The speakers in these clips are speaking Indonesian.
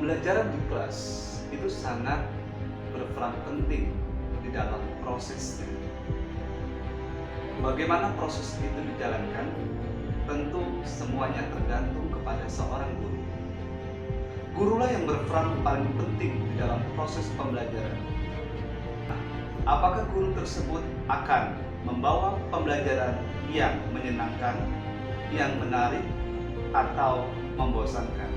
Pembelajaran di kelas itu sangat berperan penting di dalam prosesnya. Bagaimana proses itu dijalankan? Tentu semuanya tergantung kepada seorang guru. Gurulah yang berperan paling penting di dalam proses pembelajaran. Nah, apakah guru tersebut akan membawa pembelajaran yang menyenangkan, yang menarik, atau membosankan?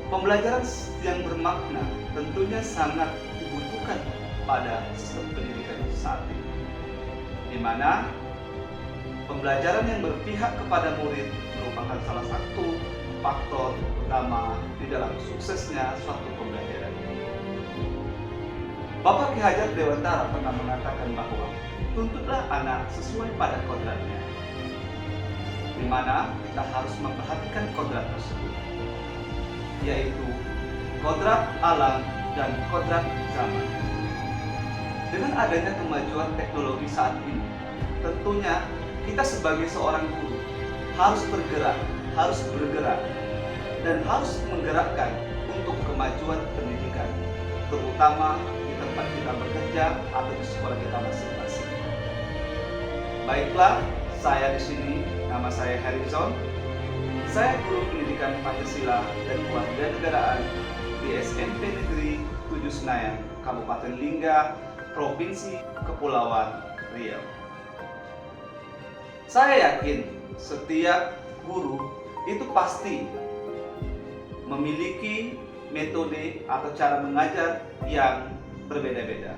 Pembelajaran yang bermakna tentunya sangat dibutuhkan pada sistem pendidikan saat ini, di mana pembelajaran yang berpihak kepada murid merupakan salah satu faktor utama di dalam suksesnya suatu pembelajaran. Bapak Ki Hajar Dewantara pernah mengatakan bahwa tuntutlah anak sesuai pada kodratnya, di mana kita harus memperhatikan kodrat tersebut, yaitu kodrat alam dan kodrat zaman. Dengan adanya kemajuan teknologi saat ini, tentunya kita sebagai seorang guru harus bergerak, dan harus menggerakkan untuk kemajuan pendidikan, terutama di tempat kita bekerja atau di sekolah kita masing-masing. Baiklah, saya di sini, nama saya Harrison. Saya guru pendidikan Pancasila dan Kewarganegaraan di SMP Negeri 7 Senayan, Kabupaten Lingga, Provinsi Kepulauan Riau. Saya yakin setiap guru itu pasti memiliki metode atau cara mengajar yang berbeda-beda.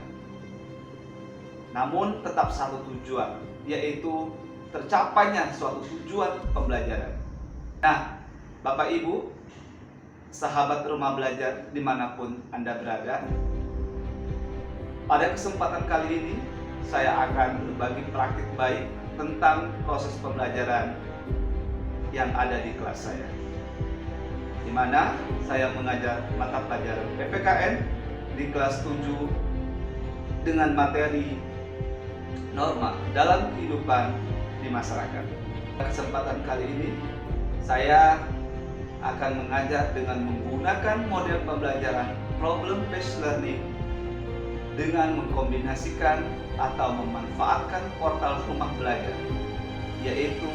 Namun tetap satu tujuan, yaitu tercapainya suatu tujuan pembelajaran. Nah, Bapak Ibu, sahabat rumah belajar dimanapun Anda berada, pada kesempatan kali ini saya akan berbagi praktik baik tentang proses pembelajaran yang ada di kelas saya, di mana saya mengajar mata pelajaran PPKN di kelas 7 dengan materi norma dalam kehidupan di masyarakat. Kesempatan kali ini saya akan mengajar dengan menggunakan model pembelajaran problem based learning dengan mengkombinasikan atau memanfaatkan portal rumah belajar, yaitu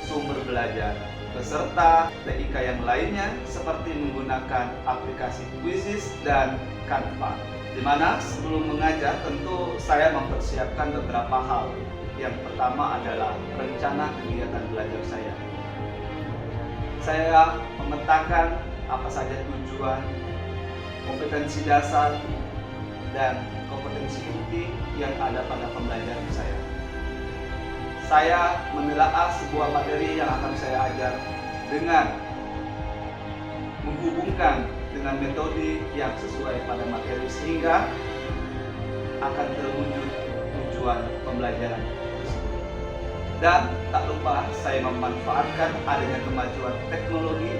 sumber belajar beserta TIK yang lainnya seperti menggunakan aplikasi Quizizz dan Canva. Di mana sebelum mengajar tentu saya mempersiapkan beberapa hal. Yang pertama adalah rencana kegiatan belajar saya. Saya memetakan apa saja tujuan, kompetensi dasar, dan kompetensi inti yang ada pada pembelajaran saya. Saya menelaah sebuah materi yang akan saya ajar dengan menghubungkan dengan metode yang sesuai pada materi sehingga akan terwujud tujuan pembelajaran tersebut. Dan tak lupa saya memanfaatkan adanya kemajuan teknologi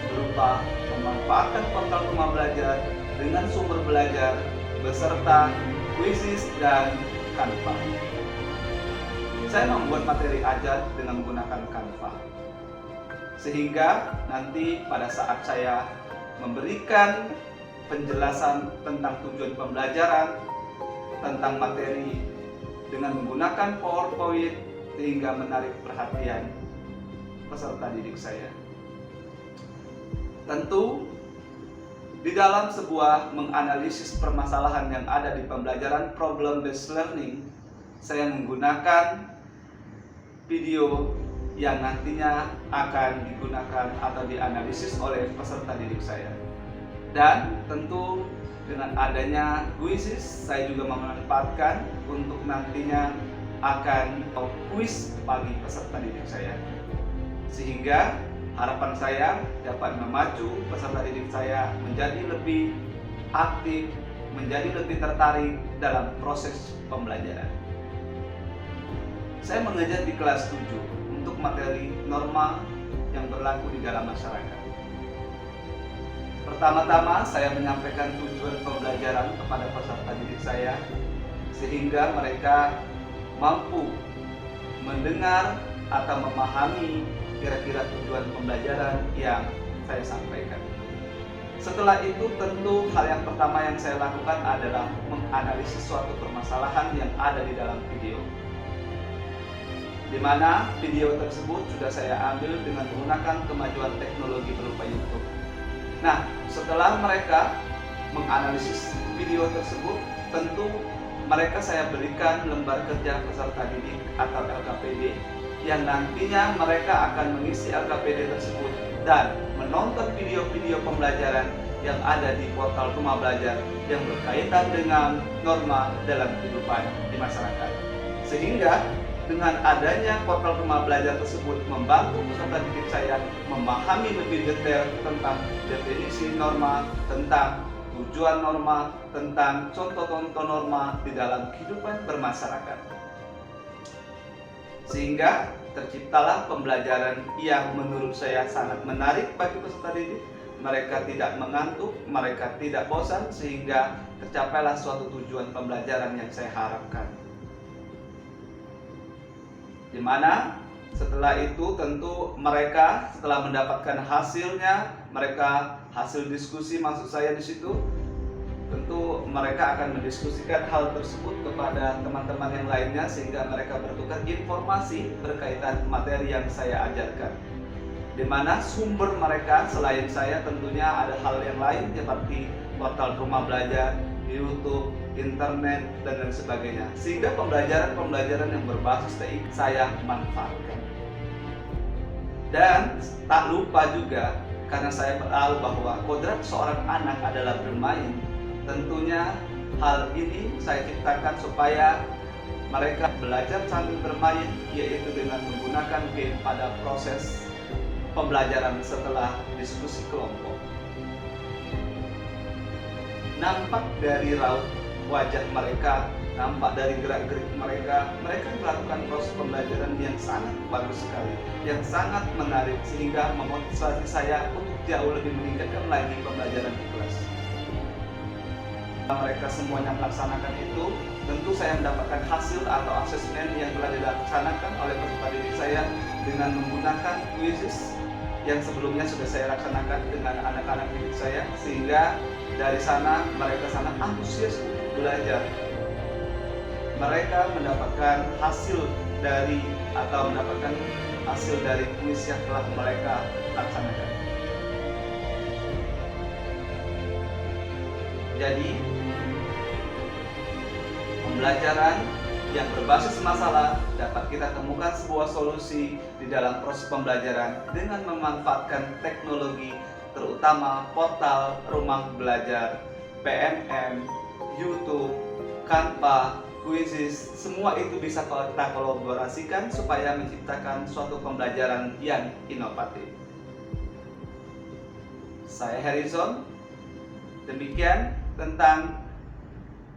berupa memanfaatkan portal rumah belajar dengan sumber belajar beserta Quizizz dan Canva. Saya membuat materi ajar dengan menggunakan Canva, sehingga nanti pada saat saya memberikan penjelasan tentang tujuan pembelajaran, tentang materi dengan menggunakan PowerPoint, sehingga menarik perhatian peserta didik saya. Tentu di dalam sebuah menganalisis permasalahan yang ada di pembelajaran problem based learning, saya menggunakan video yang nantinya akan digunakan atau dianalisis oleh peserta didik saya. Dan tentu dengan adanya Quizizz, saya juga memanfaatkan untuk nantinya akan kuis bagi peserta didik saya, sehingga harapan saya dapat memacu peserta didik saya menjadi lebih aktif, menjadi lebih tertarik dalam proses pembelajaran. Saya mengajar di kelas 7 untuk materi norma yang berlaku di dalam masyarakat. Pertama-tama saya menyampaikan tujuan pembelajaran kepada peserta didik saya, sehingga mereka mampu mendengar atau memahami kira-kira tujuan pembelajaran yang saya sampaikan. Setelah itu tentu hal yang pertama yang saya lakukan adalah menganalisis suatu permasalahan yang ada di dalam video, di mana video tersebut sudah saya ambil dengan menggunakan kemajuan teknologi berupa YouTube. Nah, setelah mereka menganalisis video tersebut, tentu mereka saya berikan lembar kerja peserta didik atau LKPD, yang nantinya mereka akan mengisi LKPD tersebut dan menonton video-video pembelajaran yang ada di portal Rumah Belajar yang berkaitan dengan norma dalam kehidupan di masyarakat. Sehingga dengan adanya portal Rumah Belajar tersebut membantu peserta didik saya memahami lebih detail tentang definisi norma, tentang tujuan norma, tentang contoh-contoh norma di dalam kehidupan bermasyarakat. Sehingga terciptalah pembelajaran yang menurut saya sangat menarik bagi peserta didik. Mereka tidak mengantuk, mereka tidak bosan, sehingga tercapailah suatu tujuan pembelajaran yang saya harapkan. Di mana setelah itu tentu mereka setelah mendapatkan hasilnya, mereka hasil diskusi maksud saya di situ, tentu mereka akan mendiskusikan hal tersebut kepada teman-teman yang lainnya sehingga mereka bertukar informasi berkaitan materi yang saya ajarkan. Di mana sumber mereka selain saya tentunya ada hal yang lain seperti portal Rumah Belajar, YouTube, internet, dan lain sebagainya. Sehingga pembelajaran yang berbasis TI saya manfaatkan. Dan tak lupa juga, karena saya tahu bahwa kodrat seorang anak adalah bermain, tentunya hal ini saya ciptakan supaya mereka belajar sambil bermain, yaitu dengan menggunakan game pada proses pembelajaran setelah diskusi kelompok. Nampak dari raut wajah mereka, nampak dari gerak-gerik mereka melakukan proses pembelajaran yang sangat bagus sekali, yang sangat menarik, sehingga memotivasi saya untuk jauh lebih meningkatkan lagi pembelajaran di kelas. Mereka semuanya melaksanakan itu, tentu saya mendapatkan hasil atau asesmen yang telah dilaksanakan oleh peserta didik saya dengan menggunakan quizzes yang sebelumnya sudah saya laksanakan dengan anak-anak didik saya, sehingga dari sana mereka sangat antusias untuk belajar. Mereka mendapatkan hasil dari kuis yang telah mereka laksanakan. Jadi pembelajaran yang berbasis masalah dapat kita temukan sebuah solusi di dalam proses pembelajaran dengan memanfaatkan teknologi, terutama portal Rumah Belajar, PMM, YouTube, Canva, Quizzes, semua itu bisa kita kolaborasikan supaya menciptakan suatu pembelajaran yang inovatif. Saya Harrison, demikian tentang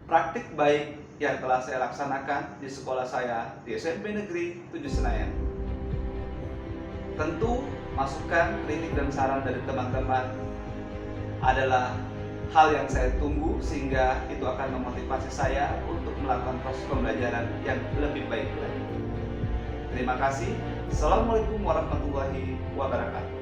praktik baik yang telah saya laksanakan di sekolah saya di SMP Negeri 7 Senayan. Tentu masukan, kritik, dan saran dari teman-teman adalah hal yang saya tunggu, sehingga itu akan memotivasi saya untuk melakukan proses pembelajaran yang lebih baik lagi. Terima kasih. Assalamualaikum warahmatullahi wabarakatuh.